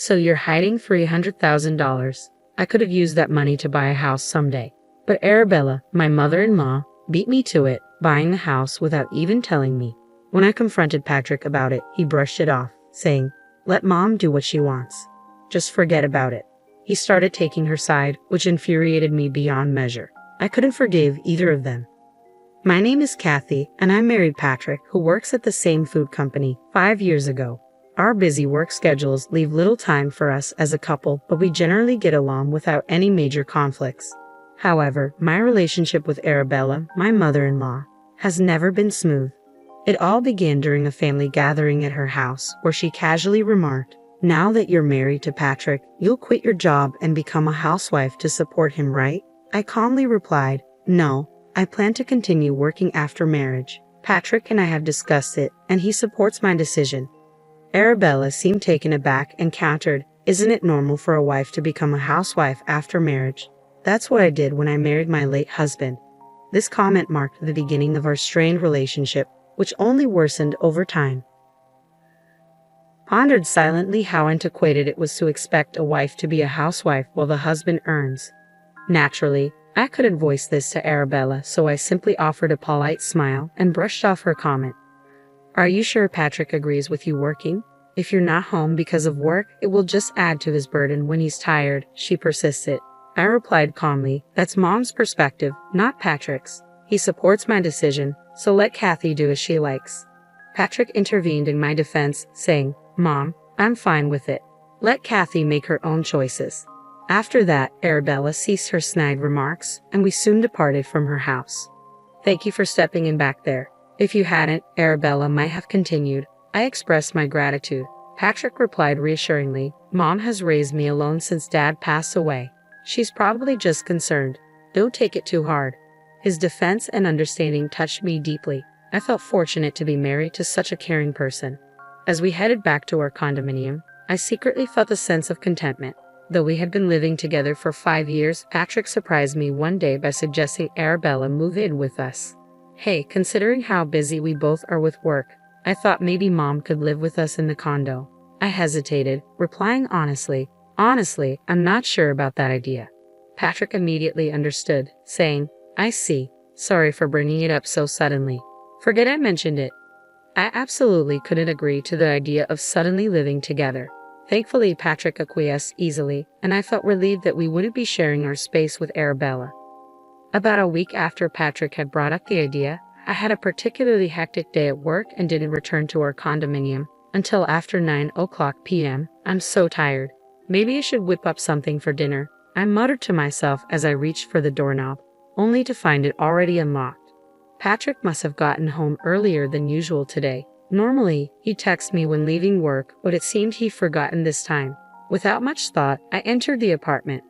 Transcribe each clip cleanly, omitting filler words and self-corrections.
So you're hiding $300,000. I could have used that money to buy a house someday. But Arabella, my mother-in-law, beat me to it, buying the house without even telling me. When I confronted Patrick about it, he brushed it off, saying, "Let mom do what she wants. Just forget about it." He started taking her side, which infuriated me beyond measure. I couldn't forgive either of them. My name is Kathy, and I married Patrick, who works at the same food company, 5 years ago. Our busy work schedules leave little time for us as a couple, but we generally get along without any major conflicts. However, my relationship with Arabella, my mother-in-law, has never been smooth. It all began during a family gathering at her house, where she casually remarked, "Now that you're married to Patrick, you'll quit your job and become a housewife to support him, right?" I calmly replied, "No, I plan to continue working after marriage. Patrick and I have discussed it, and he supports my decision." Arabella seemed taken aback and countered, "Isn't it normal for a wife to become a housewife after marriage? That's what I did when I married my late husband." This comment marked the beginning of our strained relationship, which only worsened over time. Pondered silently how antiquated it was to expect a wife to be a housewife while the husband earns. Naturally, I couldn't voice this to Arabella, so I simply offered a polite smile and brushed off her comment. "Are you sure Patrick agrees with you working? If you're not home because of work, it will just add to his burden when he's tired," she persisted. I replied calmly, "That's mom's perspective, not Patrick's. He supports my decision, so let Kathy do as she likes." Patrick intervened in my defense, saying, "Mom, I'm fine with it. Let Kathy make her own choices." After that, Arabella ceased her snide remarks, and we soon departed from her house. "Thank you for stepping in back there. If you hadn't," Arabella might have continued. I expressed my gratitude. Patrick replied reassuringly, "Mom has raised me alone since Dad passed away. She's probably just concerned. Don't take it too hard." His defense and understanding touched me deeply. I felt fortunate to be married to such a caring person. As we headed back to our condominium, I secretly felt a sense of contentment. Though we had been living together for 5 years, Patrick surprised me one day by suggesting Arabella move in with us. Hey, considering how busy we both are with work, I thought maybe Mom could live with us in the condo. I hesitated, replying honestly, "I'm not sure about that idea." Patrick immediately understood, saying, "I see. Sorry for bringing it up so suddenly. Forget I mentioned it." I absolutely couldn't agree to the idea of suddenly living together. Thankfully, Patrick acquiesced easily, and I felt relieved that we wouldn't be sharing our space with Arabella. About a week after Patrick had brought up the idea, I had a particularly hectic day at work and didn't return to our condominium until after 9 p.m. "I'm so tired. Maybe I should whip up something for dinner," I muttered to myself as I reached for the doorknob, only to find it already unlocked. Patrick must have gotten home earlier than usual today. Normally, he texts me when leaving work, but it seemed he'd forgotten this time. Without much thought, I entered the apartment.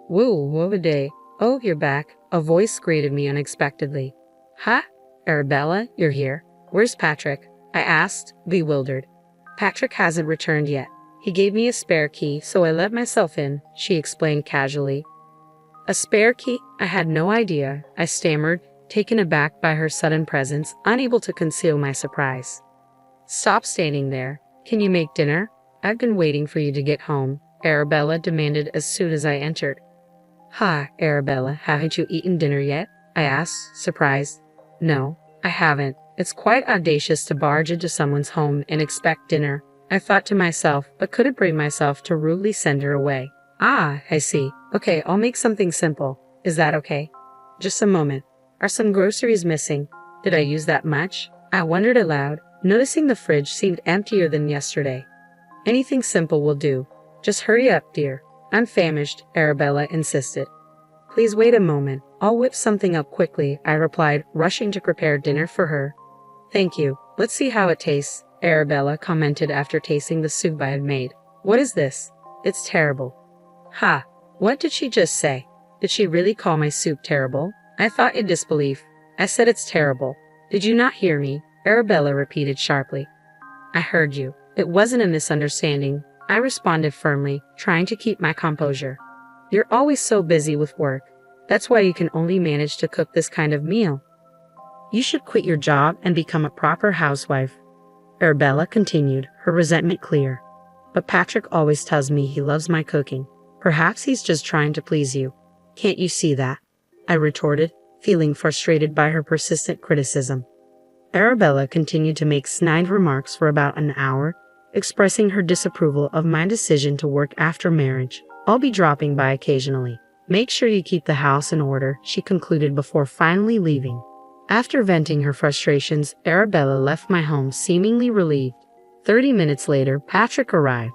"Whoa, what a day. Oh, you're back," a voice greeted me unexpectedly. "Huh? Arabella, you're here. Where's Patrick?" I asked, bewildered. "Patrick hasn't returned yet. He gave me a spare key, so I let myself in," she explained casually. "A spare key? I had no idea," I stammered, taken aback by her sudden presence, unable to conceal my surprise. "Stop standing there. Can you make dinner? I've been waiting for you to get home," Arabella demanded as soon as I entered. "Hi, Arabella, haven't you eaten dinner yet?" I asked, surprised. "No, I haven't. It's quite audacious to barge into someone's home and expect dinner," I thought to myself, but couldn't bring myself to rudely send her away. "Ah, I see. Okay, I'll make something simple. Is that okay?" "Just a moment. Are some groceries missing? Did I use that much?" I wondered aloud, noticing the fridge seemed emptier than yesterday. "Anything simple will do. Just hurry up, dear. I'm famished," Arabella insisted. "Please wait a moment. I'll whip something up quickly," I replied, rushing to prepare dinner for her. "Thank you. Let's see how it tastes," Arabella commented after tasting the soup I had made. "What is this? It's terrible." "Ha! What did she just say? Did she really call my soup terrible?" I thought in disbelief. "I said it's terrible. Did you not hear me?" Arabella repeated sharply. "I heard you. It wasn't a misunderstanding," I responded firmly, trying to keep my composure. "You're always so busy with work. That's why you can only manage to cook this kind of meal. You should quit your job and become a proper housewife," Arabella continued, her resentment clear. but Patrick always tells me he loves my cooking. Perhaps he's just trying to please you. Can't you see that? I retorted, feeling frustrated by her persistent criticism. Arabella continued to make snide remarks for about an hour, expressing her disapproval of my decision to work after marriage. I'll be dropping by occasionally. Make sure you keep the house in order, she concluded before finally leaving. After venting her frustrations, Arabella left my home seemingly relieved. 30 minutes later, Patrick arrived.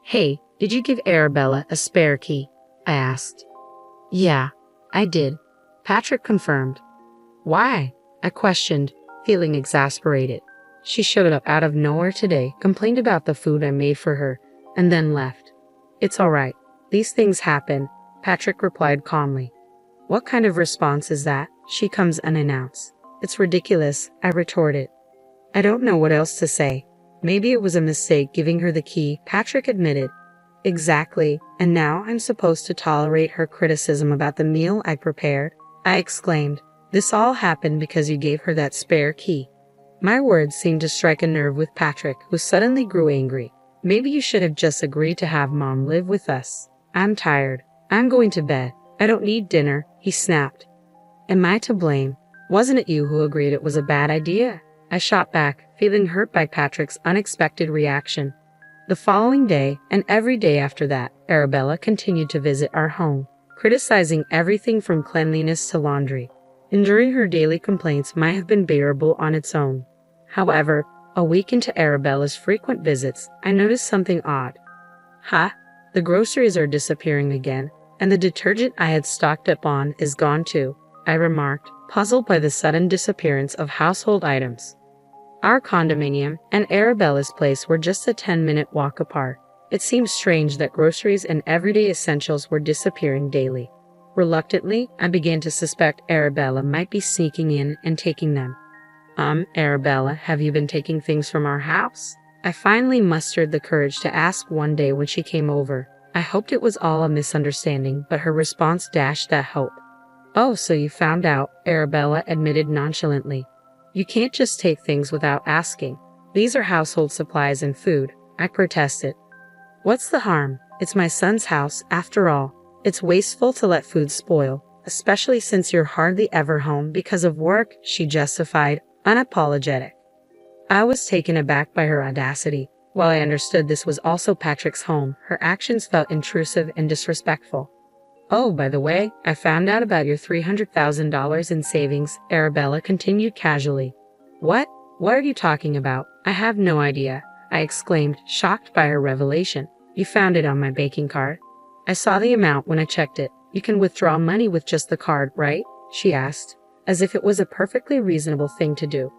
Hey, did you give Arabella a spare key? I asked. Yeah, I did. Patrick confirmed. Why? I questioned, feeling exasperated. She showed up out of nowhere today, complained about the food I made for her, and then left. It's all right. These things happen, Patrick replied calmly. What kind of response is that? She comes unannounced. It's ridiculous, I retorted. I don't know what else to say. Maybe it was a mistake giving her the key, Patrick admitted. Exactly, and now I'm supposed to tolerate her criticism about the meal I prepared? I exclaimed. This all happened because you gave her that spare key. My words seemed to strike a nerve with Patrick, who suddenly grew angry. Maybe you should have just agreed to have Mom live with us. I'm tired. I'm going to bed. I don't need dinner, he snapped. Am I to blame? Wasn't it you who agreed it was a bad idea? I shot back, feeling hurt by Patrick's unexpected reaction. The following day, and every day after that, Arabella continued to visit our home, criticizing everything from cleanliness to laundry. Enduring her daily complaints might have been bearable on its own. However, a week into Arabella's frequent visits, I noticed something odd. The groceries are disappearing again, and the detergent I had stocked up on is gone too, I remarked, puzzled by the sudden disappearance of household items. Our condominium and Arabella's place were just a 10-minute walk apart. It seemed strange that groceries and everyday essentials were disappearing daily. Reluctantly, I began to suspect Arabella might be sneaking in and taking them. Arabella, have you been taking things from our house? I finally mustered the courage to ask one day when she came over. I hoped it was all a misunderstanding, but her response dashed that hope. Oh, so you found out, Arabella admitted nonchalantly. You can't just take things without asking. These are household supplies and food, I protested. What's the harm? It's my son's house, after all. It's wasteful to let food spoil, especially since you're hardly ever home because of work, she justified, unapologetic. I was taken aback by her audacity. While I understood this was also Patrick's home, her actions felt intrusive and disrespectful. Oh, by the way, I found out about your $300,000 in savings, Arabella continued casually. What? What are you talking about? I have no idea, I exclaimed, shocked by her revelation. You found it on my banking card. I saw the amount when I checked it. You can withdraw money with just the card, right? She asked, as if it was a perfectly reasonable thing to do.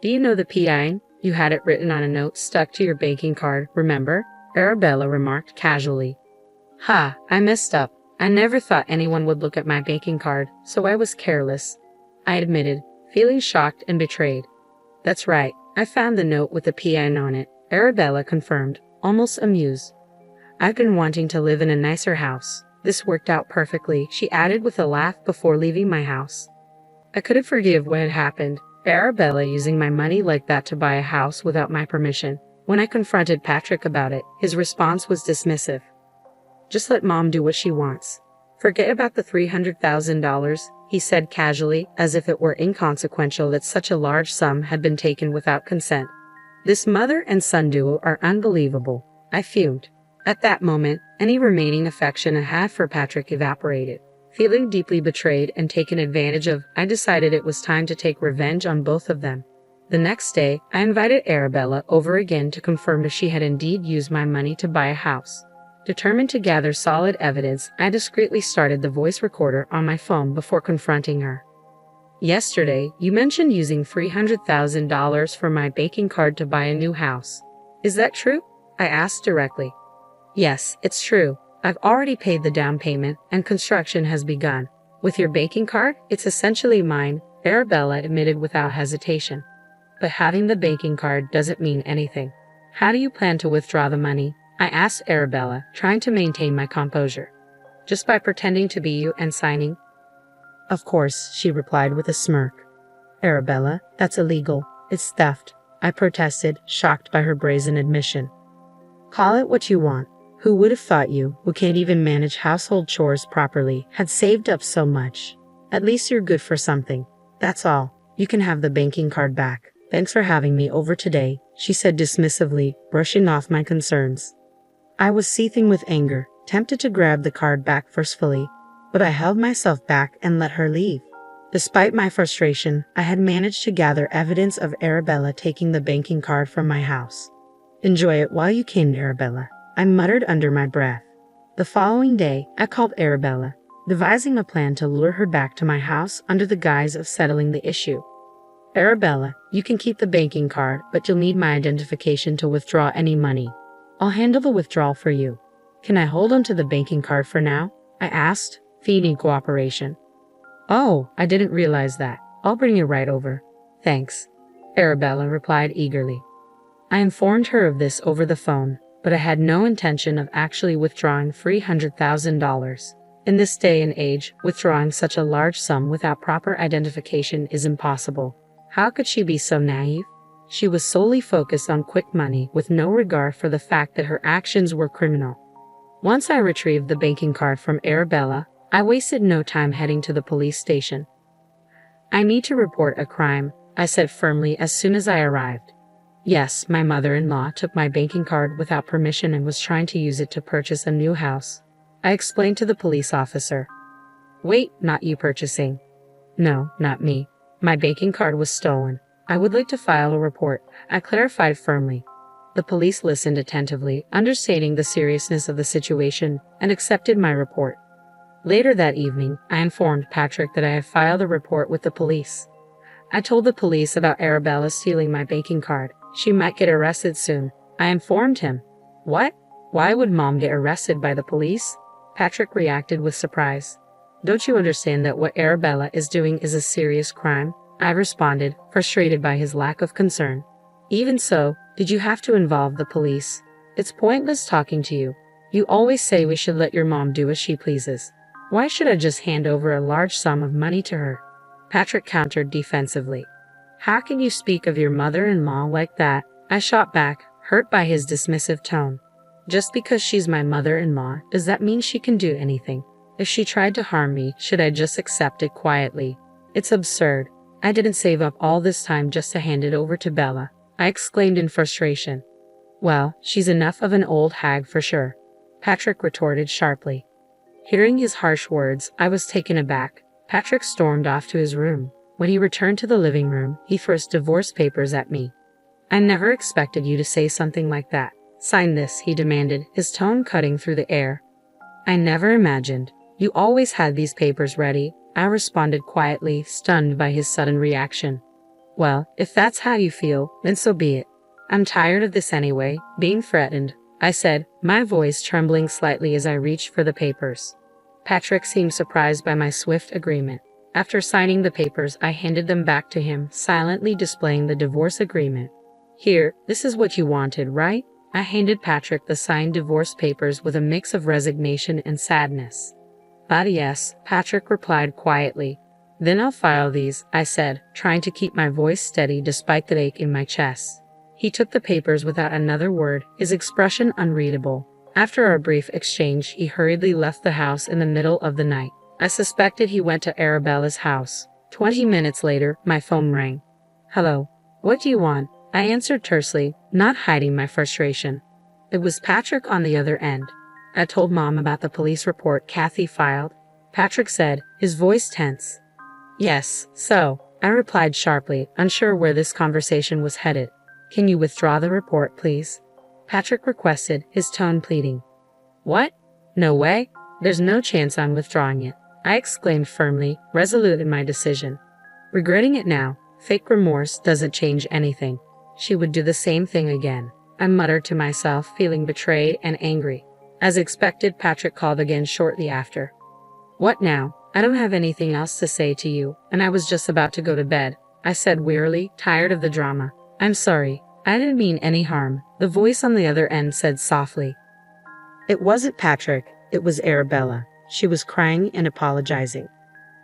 Do you know the PIN? You had it written on a note stuck to your banking card, remember? Arabella remarked casually. I messed up. I never thought anyone would look at my banking card, so I was careless, I admitted, feeling shocked and betrayed. That's right, I found the note with the PIN on it, Arabella confirmed, almost amused. I've been wanting to live in a nicer house. This worked out perfectly, she added with a laugh before leaving my house. I couldn't forgive what had happened, Arabella using my money like that to buy a house without my permission. When I confronted Patrick about it, his response was dismissive. Just let Mom do what she wants. Forget about the $300,000, he said casually, as if it were inconsequential that such a large sum had been taken without consent. This mother and son duo are unbelievable, I fumed. At that moment, any remaining affection I had for Patrick evaporated. Feeling deeply betrayed and taken advantage of, I decided it was time to take revenge on both of them. The next day, I invited Arabella over again to confirm if she had indeed used my money to buy a house. Determined to gather solid evidence, I discreetly started the voice recorder on my phone before confronting her. Yesterday, you mentioned using $300,000 for my banking card to buy a new house. Is that true? I asked directly. Yes, it's true. I've already paid the down payment, and construction has begun. With your banking card, it's essentially mine, Arabella admitted without hesitation. But having the banking card doesn't mean anything. How do you plan to withdraw the money? I asked Arabella, trying to maintain my composure. Just by pretending to be you and signing? Of course, she replied with a smirk. Arabella, that's illegal. It's theft, I protested, shocked by her brazen admission. Call it what you want. Who would have thought you, who can't even manage household chores properly, had saved up so much? At least you're good for something. That's all. You can have the banking card back. Thanks for having me over today, she said dismissively, brushing off my concerns. I was seething with anger, tempted to grab the card back forcefully, but I held myself back and let her leave. Despite my frustration, I had managed to gather evidence of Arabella taking the banking card from my house. Enjoy it while you can, Arabella, I muttered under my breath. The following day, I called Arabella, devising a plan to lure her back to my house under the guise of settling the issue. Arabella, you can keep the banking card, but you'll need my identification to withdraw any money. I'll handle the withdrawal for you. Can I hold on to the banking card for now? I asked, feigning cooperation. Oh, I didn't realize that. I'll bring you right over. Thanks, Arabella replied eagerly. I informed her of this over the phone, but I had no intention of actually withdrawing $300,000. In this day and age, withdrawing such a large sum without proper identification is impossible. How could she be so naive? She was solely focused on quick money with no regard for the fact that her actions were criminal. Once I retrieved the banking card from Arabella, I wasted no time heading to the police station. I need to report a crime, I said firmly as soon as I arrived. Yes, my mother-in-law took my banking card without permission and was trying to use it to purchase a new house, I explained to the police officer. Wait, not you purchasing? No, not me. My banking card was stolen. I would like to file a report, I clarified firmly. The police listened attentively, understanding the seriousness of the situation, and accepted my report. Later that evening, I informed Patrick that I had filed a report with the police. I told the police about Arabella stealing my banking card. She might get arrested soon. I informed him. What? Why would Mom get arrested by the police? Patrick reacted with surprise. Don't you understand that what Arabella is doing is a serious crime? I responded, frustrated by his lack of concern. Even so, did you have to involve the police? It's pointless talking to you. You always say we should let your mom do as she pleases. Why should I just hand over a large sum of money to her? Patrick countered defensively. How can you speak of your mother-in-law like that? I shot back, hurt by his dismissive tone. Just because she's my mother-in-law, does that mean she can do anything? If she tried to harm me, should I just accept it quietly? It's absurd. I didn't save up all this time just to hand it over to Bella, I exclaimed in frustration. Well, she's enough of an old hag for sure, Patrick retorted sharply. Hearing his harsh words, I was taken aback. Patrick stormed off to his room. When he returned to the living room, he threw his divorce papers at me. I never expected you to say something like that. Sign this, he demanded, his tone cutting through the air. I never imagined. You always had these papers ready, I responded quietly, stunned by his sudden reaction. Well, if that's how you feel, then so be it. I'm tired of this anyway, being threatened, I said, my voice trembling slightly as I reached for the papers. Patrick seemed surprised by my swift agreement. After signing the papers, I handed them back to him, silently displaying the divorce agreement. Here, this is what you wanted, right? I handed Patrick the signed divorce papers with a mix of resignation and sadness. Yes, Patrick replied quietly. Then I'll file these, I said, trying to keep my voice steady despite the ache in my chest. He took the papers without another word, his expression unreadable. After our brief exchange, he hurriedly left the house in the middle of the night. I suspected he went to Arabella's house. 20 minutes later, my phone rang. Hello. What do you want? I answered tersely, not hiding my frustration. It was Patrick on the other end. I told Mom about the police report Kathy filed. Patrick said, his voice tense. Yes, so, I replied sharply, unsure where this conversation was headed. Can you withdraw the report, please? Patrick requested, his tone pleading. What? No way. There's no chance I'm withdrawing it, I exclaimed firmly, resolute in my decision. Regretting it now, fake remorse doesn't change anything. She would do the same thing again, I muttered to myself, feeling betrayed and angry. As expected, Patrick called again shortly after. What now? I don't have anything else to say to you, and I was just about to go to bed, I said wearily, tired of the drama. I'm sorry. I didn't mean any harm, the voice on the other end said softly. It wasn't Patrick, it was Arabella. She was crying and apologizing.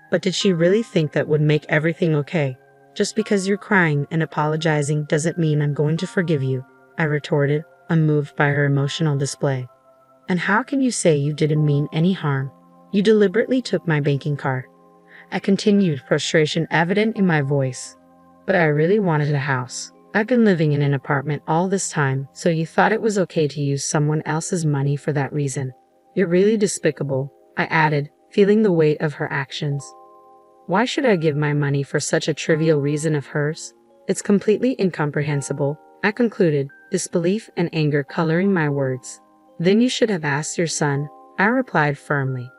But did she really think that would make everything okay? Just because you're crying and apologizing doesn't mean I'm going to forgive you, I retorted, unmoved by her emotional display. And how can you say you didn't mean any harm? You deliberately took my banking card. I continued, frustration evident in my voice. But I really wanted a house. I've been living in an apartment all this time, so you thought it was okay to use someone else's money for that reason. You're really despicable, I added, feeling the weight of her actions. Why should I give my money for such a trivial reason of hers? It's completely incomprehensible, I concluded, disbelief and anger coloring my words. Then you should have asked your son, I replied firmly.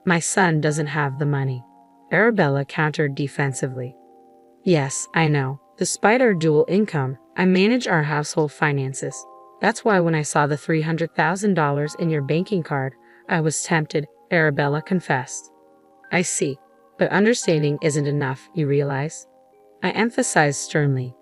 My son doesn't have the money. Arabella countered defensively. Yes, I know. Despite our dual income, I manage our household finances. That's why when I saw the $300,000 in your banking card, I was tempted, Arabella confessed. I see. But understanding isn't enough, you realize? I emphasized sternly.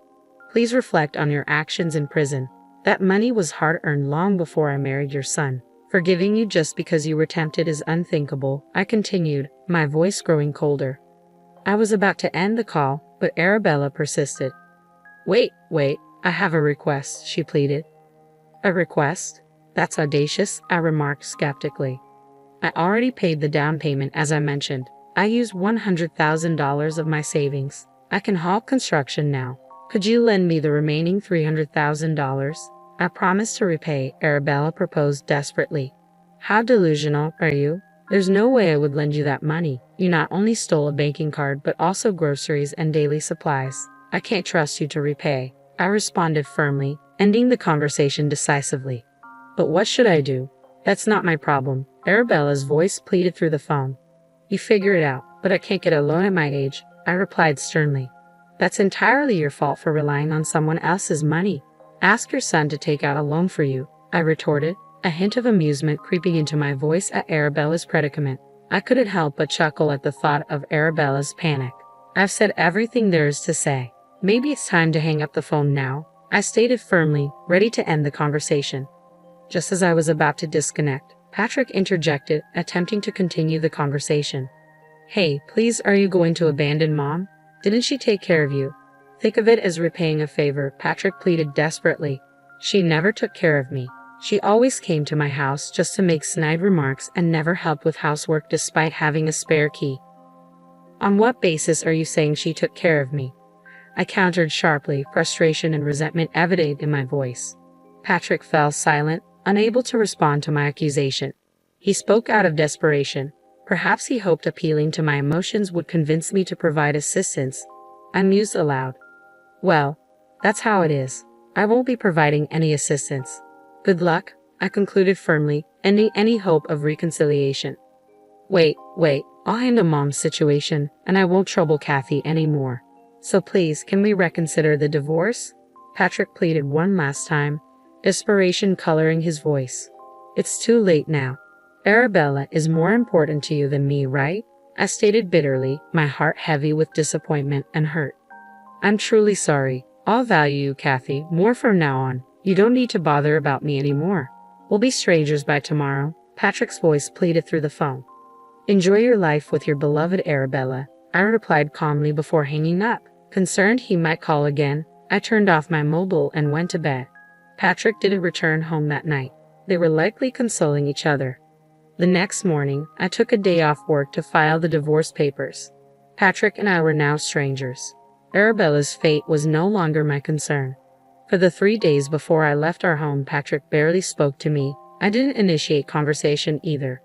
Please reflect on your actions in prison. That money was hard-earned long before I married your son. Forgiving you just because you were tempted is unthinkable, I continued, my voice growing colder. I was about to end the call, but Arabella persisted. Wait, I have a request, she pleaded. A request? That's audacious, I remarked skeptically. I already paid the down payment as I mentioned. I used $100,000 of my savings. I can halt construction now. Could you lend me the remaining $300,000? I promise to repay, Arabella proposed desperately. How delusional are you? There's no way I would lend you that money. You not only stole a banking card but also groceries and daily supplies. I can't trust you to repay, I responded firmly, ending the conversation decisively. But what should I do? That's not my problem, Arabella's voice pleaded through the phone. You figure it out, but I can't get a loan at my age, I replied sternly. That's entirely your fault for relying on someone else's money. Ask your son to take out a loan for you, I retorted, a hint of amusement creeping into my voice at Arabella's predicament. I couldn't help but chuckle at the thought of Arabella's panic. I've said everything there is to say. Maybe it's time to hang up the phone now, I stated firmly, ready to end the conversation. Just as I was about to disconnect, Patrick interjected, attempting to continue the conversation. Hey, please, are you going to abandon Mom? Didn't she take care of you? Think of it as repaying a favor, Patrick pleaded desperately. She never took care of me. She always came to my house just to make snide remarks and never helped with housework despite having a spare key. On what basis are you saying she took care of me? I countered sharply, frustration and resentment evident in my voice. Patrick fell silent, unable to respond to my accusation. He spoke out of desperation. Perhaps he hoped appealing to my emotions would convince me to provide assistance. I mused aloud. Well, that's how it is. I won't be providing any assistance. Good luck, I concluded firmly, ending any hope of reconciliation. Wait, I'll handle Mom's situation, and I won't trouble Kathy anymore. So please, can we reconsider the divorce? Patrick pleaded one last time, desperation coloring his voice. It's too late now. Arabella is more important to you than me, right? I stated bitterly, my heart heavy with disappointment and hurt. I'm truly sorry. I'll value you, Kathy, more from now on. You don't need to bother about me anymore. We'll be strangers by tomorrow, Patrick's voice pleaded through the phone. Enjoy your life with your beloved Arabella, I replied calmly before hanging up. Concerned he might call again, I turned off my mobile and went to bed. Patrick didn't return home that night. They were likely consoling each other. The next morning, I took a day off work to file the divorce papers. Patrick and I were now strangers. Arabella's fate was no longer my concern. For the 3 days before I left our home, Patrick barely spoke to me. I didn't initiate conversation either.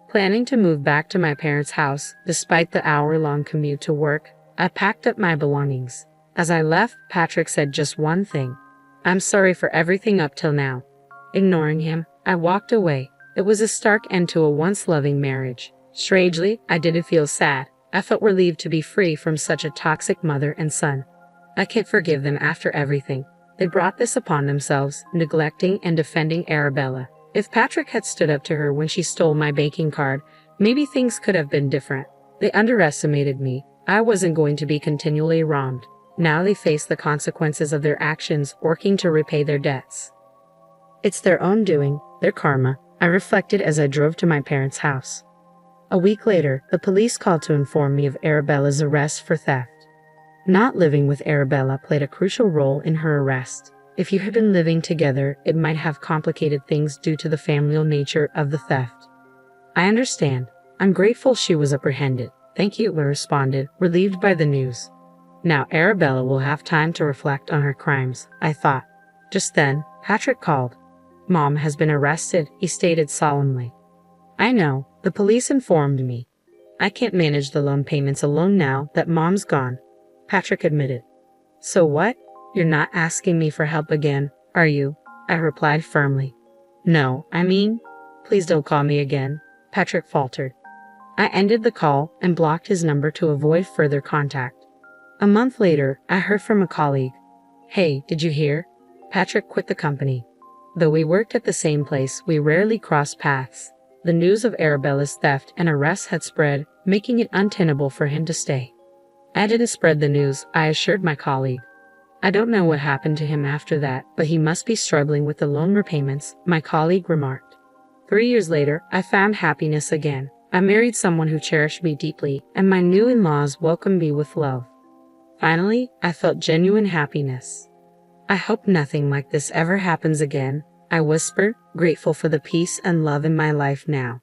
Planning to move back to my parents' house, despite the hour-long commute to work, I packed up my belongings. As I left, Patrick said just one thing. I'm sorry for everything up till now. Ignoring him, I walked away. It was a stark end to a once-loving marriage. Strangely, I didn't feel sad. I felt relieved to be free from such a toxic mother and son. I can't forgive them after everything. They brought this upon themselves, neglecting and defending Arabella. If Patrick had stood up to her when she stole my banking card, maybe things could have been different. They underestimated me. I wasn't going to be continually wronged. Now they face the consequences of their actions, working to repay their debts. It's their own doing, their karma, I reflected as I drove to my parents' house. A week later, the police called to inform me of Arabella's arrest for theft. Not living with Arabella played a crucial role in her arrest. If you had been living together, it might have complicated things due to the familial nature of the theft. I understand. I'm grateful she was apprehended. Thank you, I responded, relieved by the news. Now Arabella will have time to reflect on her crimes, I thought. Just then, Patrick called. Mom has been arrested, he stated solemnly. I know, the police informed me. I can't manage the loan payments alone now that Mom's gone, Patrick admitted. So what? You're not asking me for help again, are you? I replied firmly. No, please don't call me again, Patrick faltered. I ended the call and blocked his number to avoid further contact. A month later, I heard from a colleague. Hey, did you hear? Patrick quit the company. Though we worked at the same place, we rarely crossed paths. The news of Arabella's theft and arrest had spread, making it untenable for him to stay. I didn't spread the news, I assured my colleague. I don't know what happened to him after that, but he must be struggling with the loan repayments, my colleague remarked. 3 years later, I found happiness again. I married someone who cherished me deeply, and my new in-laws welcomed me with love. Finally, I felt genuine happiness. I hope nothing like this ever happens again, I whispered, grateful for the peace and love in my life now.